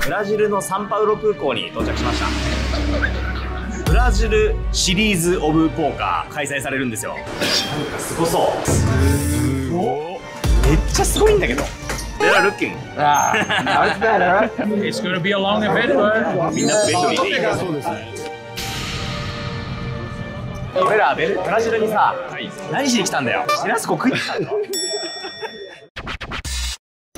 ブラジルのサンパウロ空港に到着しました。ブラジルシリーズオブポーカー開催されるんですよ。なんかすごそう。すごっ。めっちゃすごいんだけど。They are looking. That's better. It's gonna be a long adventure. みんなフレンドリーでいいね。そうですね。俺らブラジルにさ、何しに来たんだよ。シュラスコ食いに来たんだよ。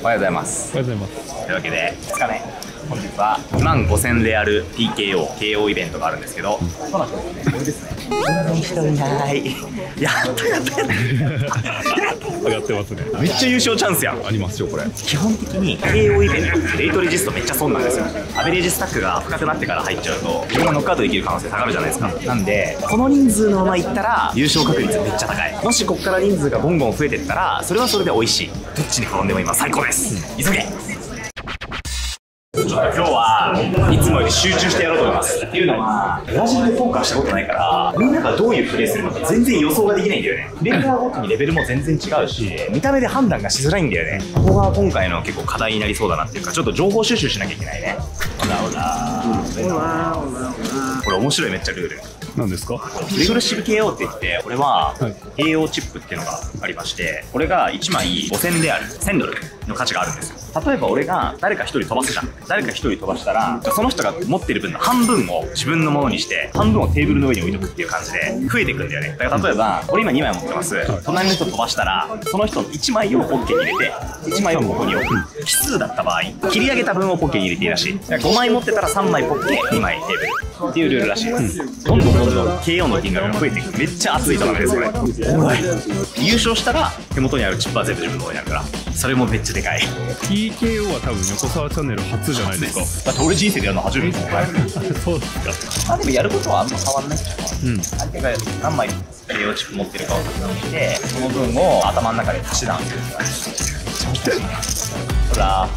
おはようございます。おはようございます。というわけで2日目、本日は25000レアル TKO イベントがあるんですけど、そうなんですね。これですね。人いない。やったやったやった。上がってますね。めっちゃ優勝チャンスやん。ありますよこれ。基本的に KO イベントってレイトレジストめっちゃ損なんですよ。アベレージスタックが深くなってから入っちゃうと自分がノックアウトできる可能性下がるじゃないですか。なんでこの人数のままいったら優勝確率めっちゃ高い。もしここから人数がボンボン増えてったらそれはそれで美味しい。どっちに転んでも今最高です。急げ。今日はいつもより集中してやろうと思います。っていうのはブラジルでポーカーしたことないからみんながどういうプレーするのか全然予想ができないんだよね。プレイヤーごとにレベルも全然違うし見た目で判断がしづらいんだよね。ここが今回の結構課題になりそうだなっていうかちょっと情報収集しなきゃいけないね。ほらこれ面白いめっちゃルール。何ですか？レグレッシブ KO って言ってこれは KO チップっていうのがありましてこれが1枚5000レアル1000ドルの価値があるんですよ。例えば俺が誰か1人飛ばすじゃん。誰か1人飛ばしたらその人が持ってる分の半分を自分のものにして半分をテーブルの上に置いとくっていう感じで増えていくんだよね。だから例えば俺今2枚持ってます。隣の人飛ばしたらその人の1枚をポッケに入れて1枚をここに置く。奇数だった場合切り上げた分をポッケに入れていいらしい。5枚持ってたら3枚ポッケ2枚テーブルっていうルールらしいです。どんどん KO の金額が増えていく。めっちゃ熱いトーナメントですこれ。おもろい。優勝したら手元にあるチップは全部自分の方にあるからそれもめっちゃでかい。 TKO は多分横澤チャンネル初じゃないですか。だって俺人生でやるの初めてです。そうですか。まあでもやることはあんま変わんないから、相手が何枚 KO チップ持ってるかを確認してその分を頭の中で足し算するって感じ。めっちゃ難しいね。ほら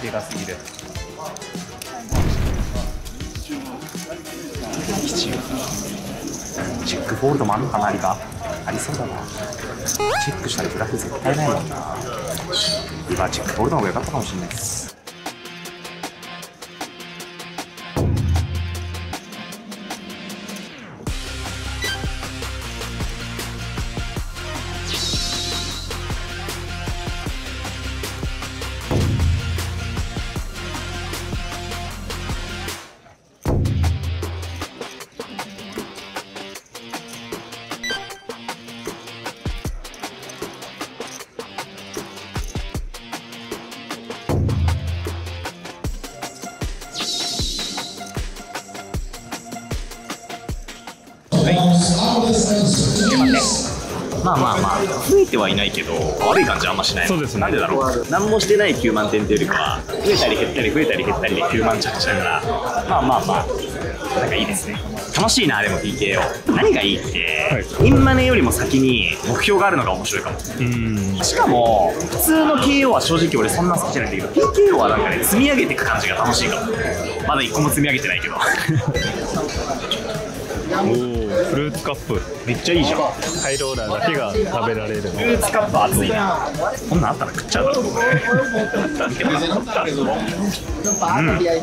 でかすぎる。チェックフォールドもあんのかな。ありかありそうだな。チェックしたらグラフ絶対ないもんな。今チェックフォールドの方が良かったかもしれないです。まあまあまあ増えてはいないけど悪い感じはあんましない。そうですね。なんでだろう。何もしてない9万点というよりかは増えたり減ったり増えたり減ったりで9万着地だからまあまあまあなんかいいですね。楽しいな。でも TKO 何がいいって、インマネよりも先に目標があるのが面白いかも。しかも普通の KO は正直俺そんな好きじゃないんだけど TKO はなんかね積み上げていく感じが楽しいかも。まだ1個も積み上げてないけどおお、フルーツカップめっちゃいいじゃん。ハイローラーだけが食べられるの。フルーツカップ熱いな。こんなんあったら食っちゃうだろう。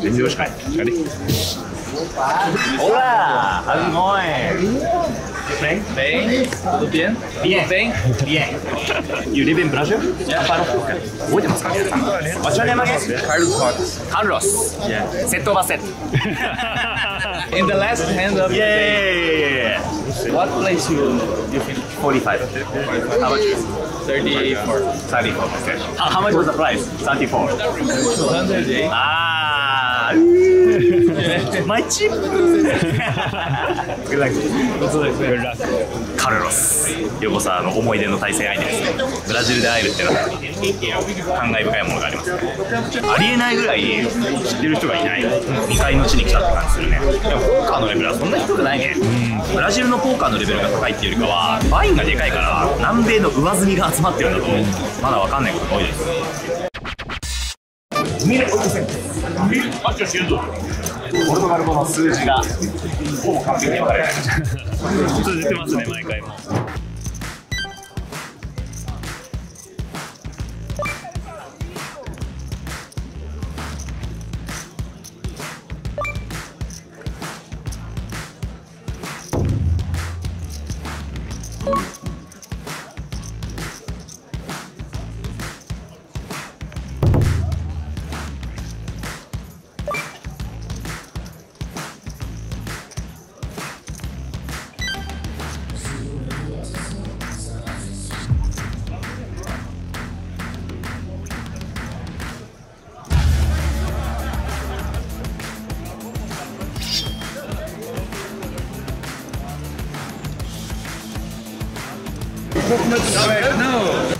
全然美味しくない。ほら、すごい。Spain? Bem, tudo bem? Bien. Bem? Bien. You live in Brazil? Yeah. 覚えてますか皆さん。What's your name again? Carlos Roques. Carlos. Yeah. セットバセット。 In the last hand of the day, Yeah. what place you finish? 45. How much? 34. 34. Okay. How much was the price? 34. 208. Ah. My chip. Good luck. カルロス。横澤の思い出の対戦相手ですね。ブラジルで会えるってのは感慨深いものがあります。ありえないぐらい知ってる人がいない未開の地に来たって感じするね。でもポーカーのレベルはそんな低くないね。ブラジルのポーカーのレベルが高いっていうよりかはワインがでかいから南米の上積みが集まってるんだと思う。まだわかんないことが多いです。ポルトガル語の数字がほぼ完璧に分かれる。通じてますね、毎回も。No.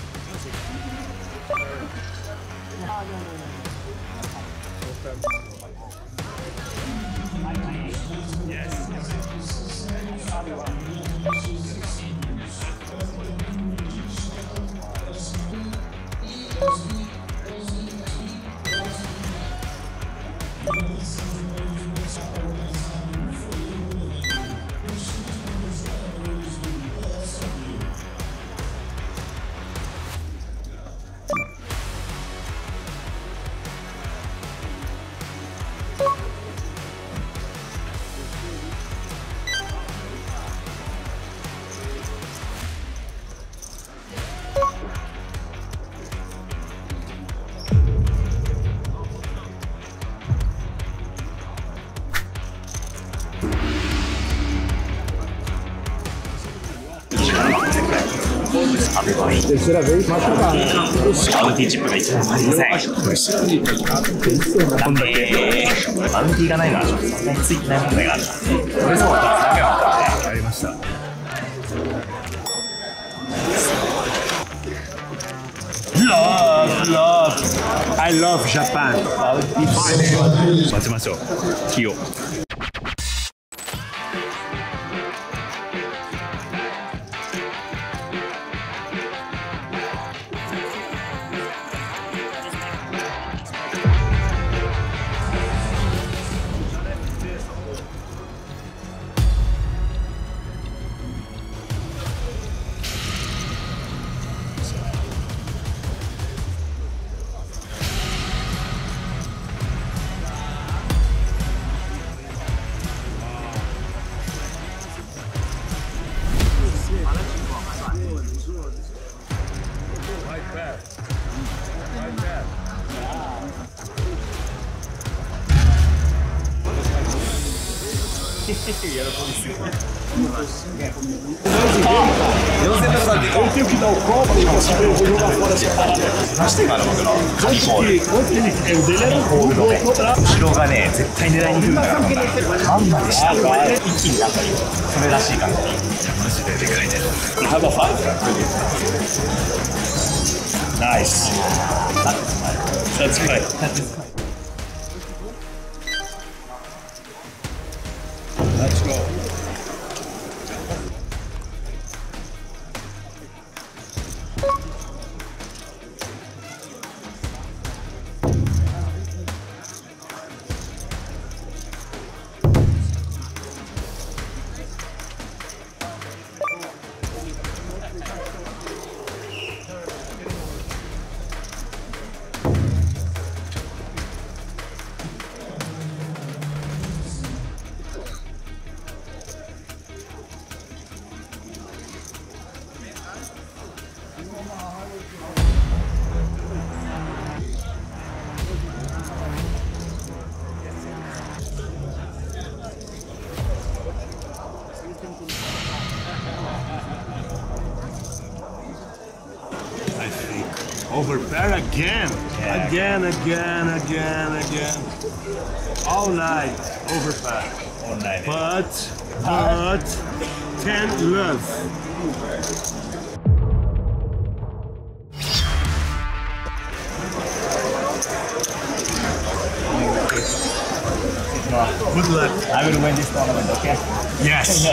Terceira vez, mais pra cá. バウンティーチップが一番ありません。なんで、バウンティーがないのはちょっとそんなについてない問題がある。それそうだったら3回はあったんで。ありました。I love Japan. 待ちましょう。日を。Eu tenho que dar o copo e você eu vou jogar fora essa parada. 出して今の僕の神ボール。Quanto ele era um gol, voltou 後ろがね、絶対狙いに来るんだから、ハンマーでした。一気になんかそれらしい感じ。マジででかいね。Have a five? Nice. That's right. Let's go. I think overpair again. Again. All night overpair. But can't love. Good luck. I will win this tournament, okay? Yes.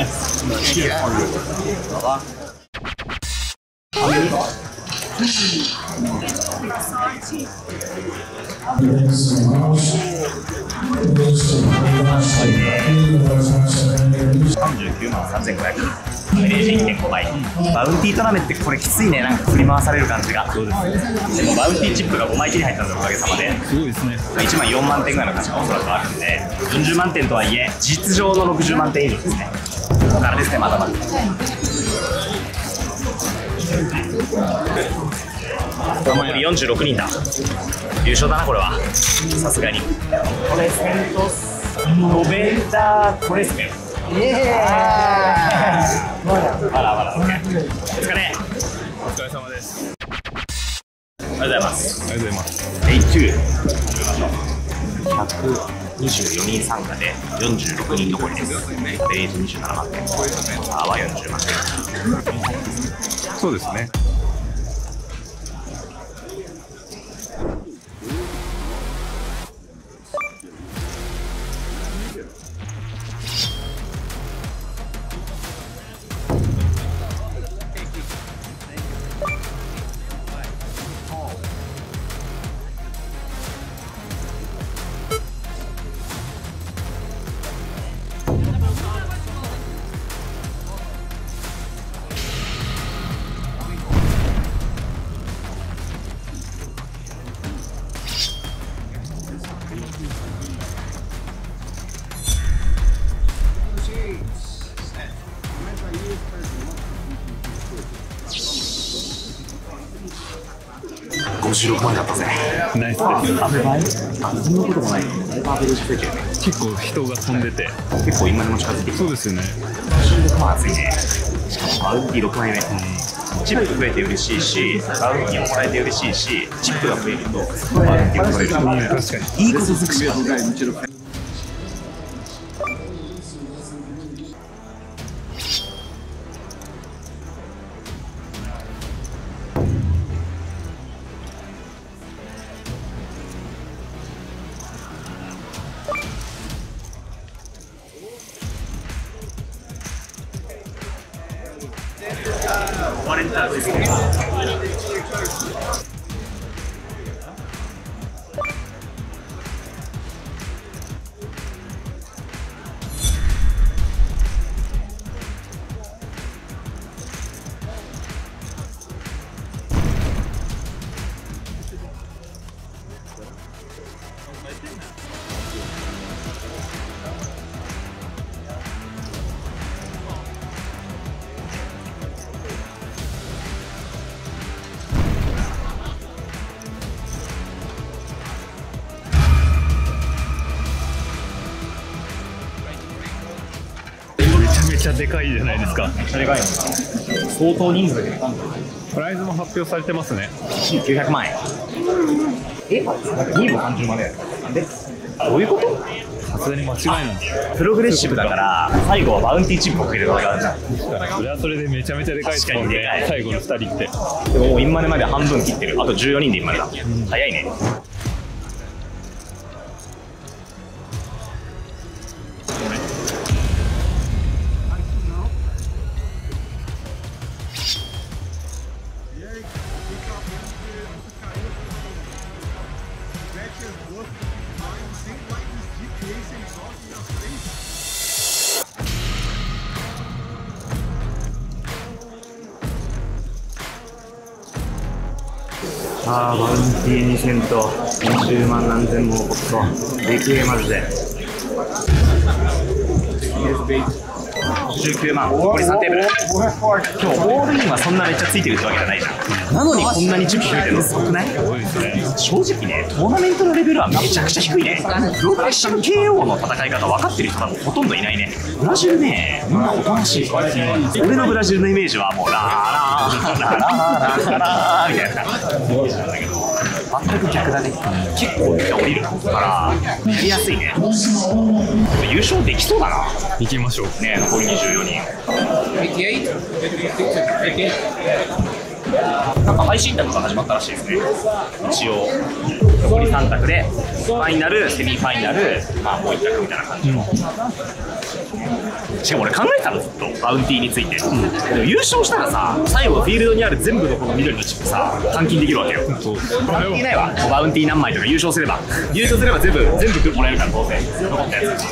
Cheer for you.39万3500。アベレージ 1.5 倍。バウンティートーナメントってこれきついね、なんか振り回される感じが。そうですね。でもバウンティーチップが5枚切り入ったんですよ、おかげさまで。すごいですね。1万4万点ぐらいの価値がおそらくあるんで、40万点とはいえ、実情の60万点以上ですね。ここからですね、まだまだ。残り46人だ。優勝だな、これは。さすがに。これ、セントス、ノベンター・トレスペ。まだまだ、お疲れ。お疲れ様です。ありがとうございます。ありがとうございます。デイ2。124人参加で46人残りです。デイズ27万点。さあは40万点。そうですね。56万だったぜ。ナイスです。アベバイ？そんなこともない。だいぶアベレージ増えてるね。結構人が飛んでて。結構今でも近づいてきて。そうですよね。56万熱いね。しかもバウンティー6枚目。チップ増えて嬉しいし、バウンティーももらえて嬉しいし、チップが増えるとバウンティーも取れる。確かに。いいこと尽くしますね。ワレンターですね。めっちゃでかいじゃないですか。めっちゃでかいの。相当人数で。プライズも発表されてますね。900万円。2位も30万円。で、どういうこと？さすがに間違いなんですよ。プログレッシブだから最後はバウンティーチップをくれるわけあるじゃん。それはそれでめちゃめちゃでかいですもんね。最後の2人って。でももうインマネまで半分切ってる。あと14人でインマネだ。早いね。ああ、バウンティー2000と40万何千も起こすとでけえマジで。19万、残り3テーブル。今日オールインはそんなめっちゃついてるってわけじゃないじゃん。なのにこんなに10増えてるのすごくない？正直ね、トーナメントのレベルはめちゃくちゃ低いね。プロフェッショナル KO の戦い方分かってる人多分ほとんどいないね。ブラジルね、みんなおとなしい。俺のブラジルのイメージはもうラーラーラーラーラーラーみたいなイメージなんだけど、全く逆だね。結構みんな降りるからやりやすいね。優勝できそうだな。行きましょうね、残り24人。なんか配信卓が始まったらしいですね。一応残り3択でファイナル、セミファイナル、まあもう1択みたいな感じの、しかも俺考えてたのずっとバウンティーについて、でも優勝したらさ、最後フィールドにある全部のこの緑のチップさ換金できるわけよ。バウンティーないわ。バウンティー何枚とか優勝すれば全部もらえるから、当然残ったやつ。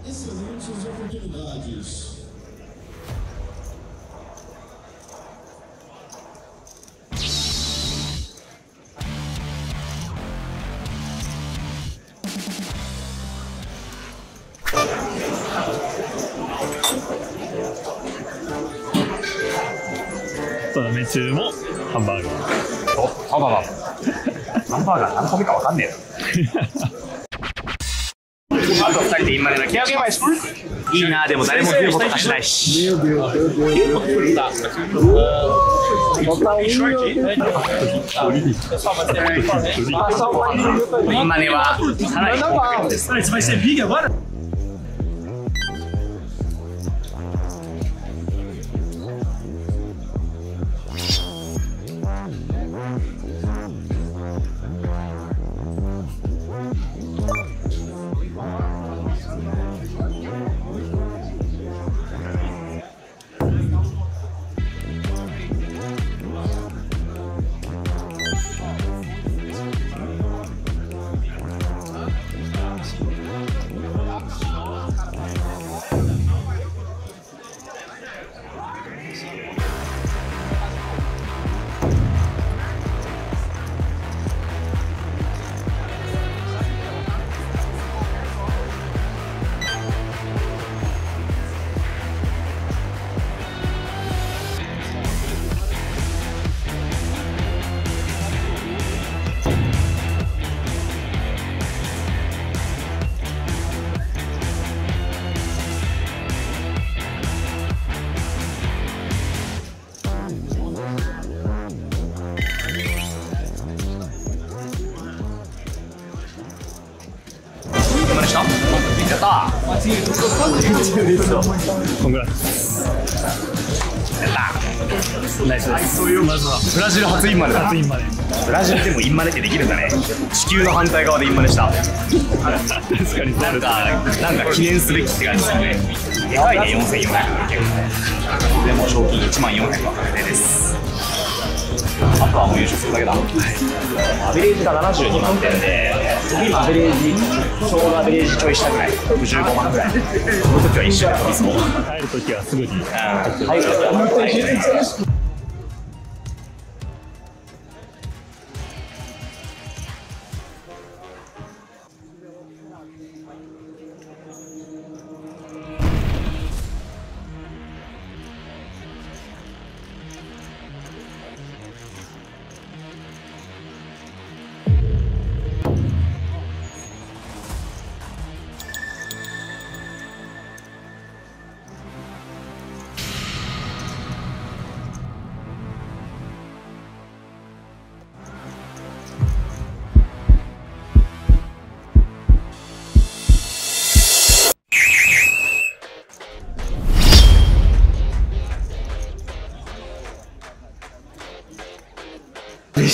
Excelentes oportunidades. トーナメント中もハンバーガー。ハンバーガー何個目か分かんねえよ。あと2人でインマネの気合いまし。いいな、でも誰も言うことかしないし。インマネはかなり高額です。やったー。コングラッツ。やったー。ナイスです。まずはブラジル初インマネだ。ブラジルでもインマネってできるんだね。地球の反対側でインマネした。確かになんか記念すべきって感じですよね。でかいね、4400。でも賞金10400は確定です。あとはもう優勝するだけだ。アベレージが72万点で、アベレージ、ちょうどアベレージちょい下ぐらい、65万ぐらい。その時は一緒に飛びそう。帰るときはすぐに。入るときは早いね。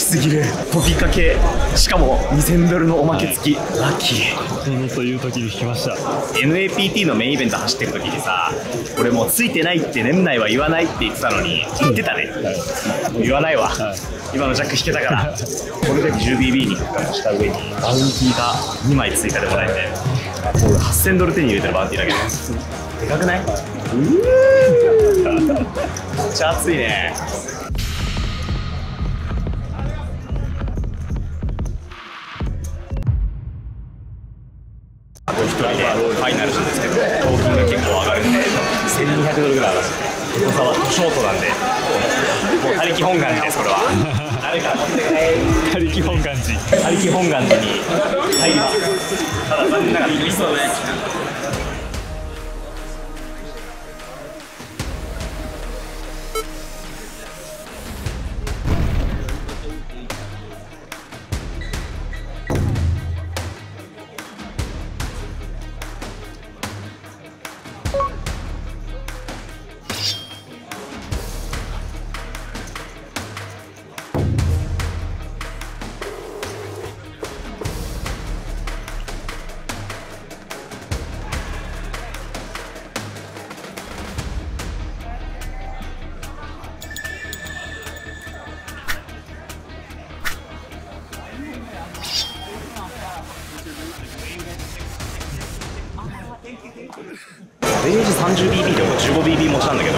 すぎる。飛びかけ、しかも2000ドルのおまけ付き、ラッキー。という時に聞きました。 NAPT のメインイベント走ってる時にさ、俺もうついてないって年内は言わないって言ってたのに言ってたね。もう言わないわ、今のジャック引けたから。これで 10BB に復活した上にバウンティーが2枚追加でもらえて、もう8000ドル手に入れてるバウンティーだけどでかくない？めっちゃ熱いね。あと1人でファイナルなんですけど、賞金が結構上がるんで1200ドルぐらい上がるんで、誤差はショートなんで、もう他力本願寺です。これは誰か持って帰他力本願寺。他力本願寺に入ります。ただ残念ながら厳しそうね。アベレージ 30BB でも 15BB 持ちなんだけど、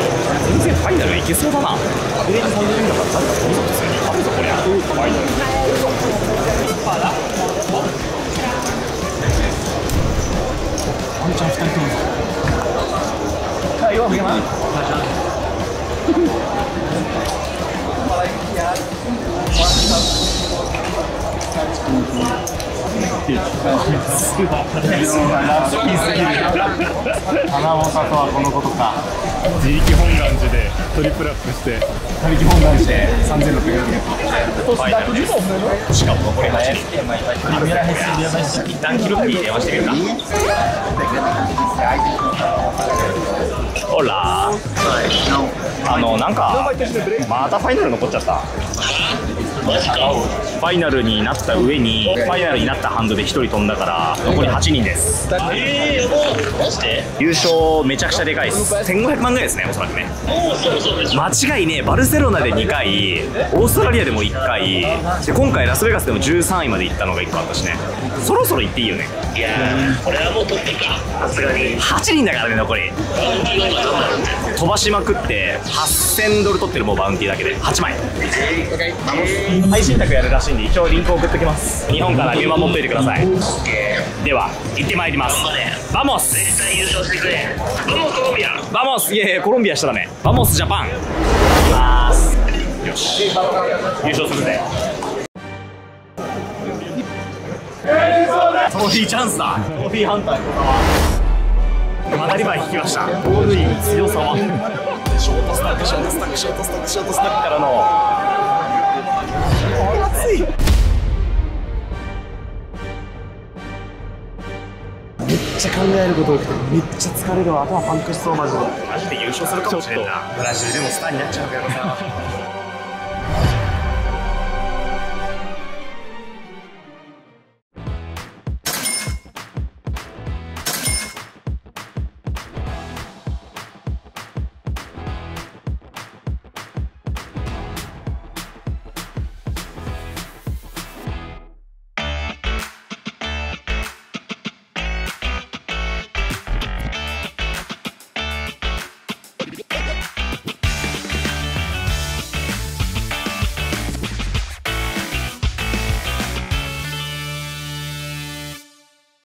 全然ファイナルいけそうだな。アベレージ 30BB だから誰か取るぞ、普通に。あるぞこりゃ。ファイナルワンチャン2人ともぞ。はい、弱くない。花本とはこのことか。自力本願寺でトリプルアップして他力本願寺で3600円。ファイナルです。しかも残り8人。一旦キルッピー電話してみるか。ほらなんかまたファイナル残っちゃった。ファイナルになった上にファイナルになったハンドで1人飛んだから残り8人です。優勝めちゃくちゃでかいです。1500万ぐらいですね、おそらくね。間違いねえ。バルセロナで2回、オーストラリアでも1回で、今回ラスベガスでも13位まで行ったのが1個あったしね。そろそろ行っていいよね。いやー、これはもう取っていいか。さすがに8人だからね、残り。飛ばしまくって8000ドル取ってる、もうバウンティーだけで8枚。配信宅やるらしいんで一応リンク送っときます。日本から見守っといてください。では行ってまいります。バモス。絶対優勝してくれ。バモスコロンビア。バモス。いやいや、コロンビアしちゃダメ。バモスジャパン。行きます。よし、優勝するぜ。トロフィーチャンスだ。トロフィーハンターのまだリバイ引きました。ゴールイン強さはショートスタック、ショートスタック、ショートスタック、ショートスタックからの熱い。めっちゃ考えること多くてめっちゃ疲れるわ。頭パンクしそう。マジで優勝するかもしれんな。ブラジルでもスターになっちゃうからさ。